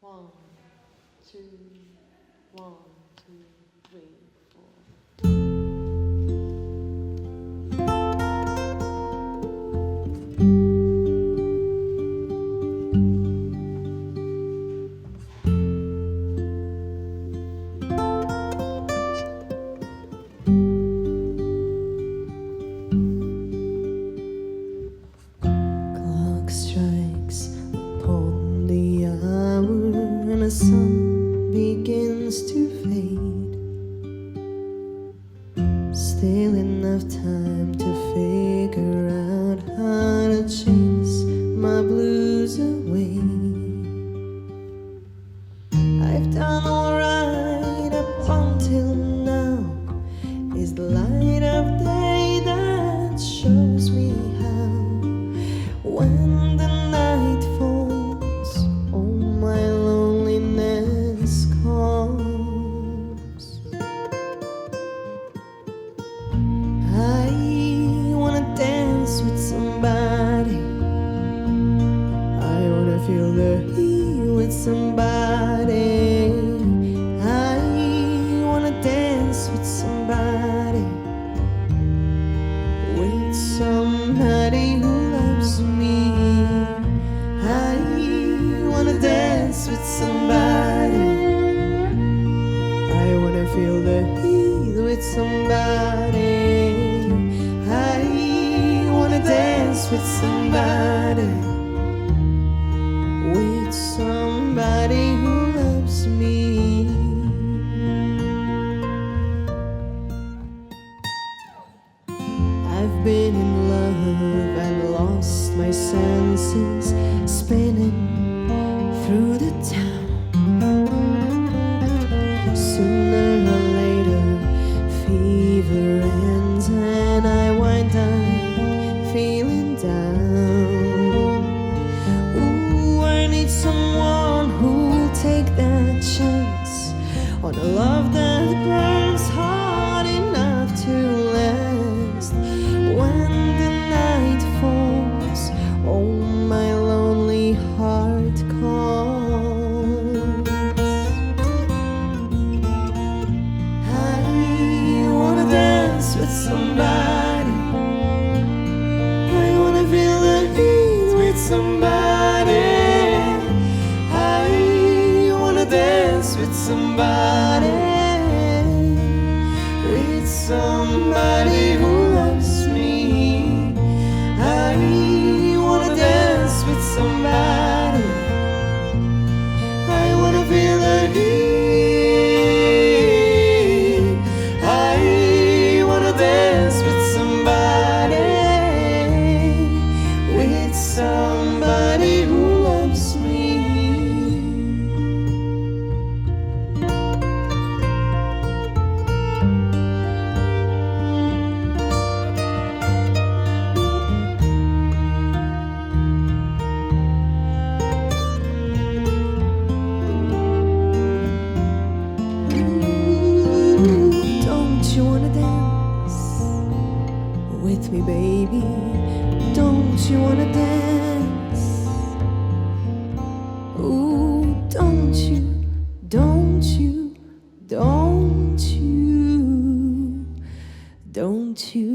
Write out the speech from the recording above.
One, two, 1, 2, 3, 4. Clock strikes upon the hour and the sun begins to fade. Still enough time to figure out how to chase my blues away. I've done alright up until now. Is the light of day that shows me how. When the night falls, all my loneliness comes. I wanna dance with somebody. I wanna feel the heat with somebody. I wanna dance with somebody. With somebody who loves me. I wanna dance with somebody. I wanna feel the heat with somebody. I wanna dance with somebody. With somebody who loves me. I've been in love and lost my senses, spinning through the town. Sooner or later, fever ends and I wind up feeling down. Ooh, I need someone who'll take that chance on a love that burns hard enough to last. When the night falls, oh, my lonely heart calls. I wanna dance with somebody. I wanna feel the heat with somebody. I wanna dance with somebody. With somebody who loves me. I wanna dance with somebody. I wanna feel the heat. I wanna dance with somebody. With somebody who loves me. Don't you wanna dance with me, baby? Don't you wanna dance? Ooh, don't you, don't you, don't you, don't you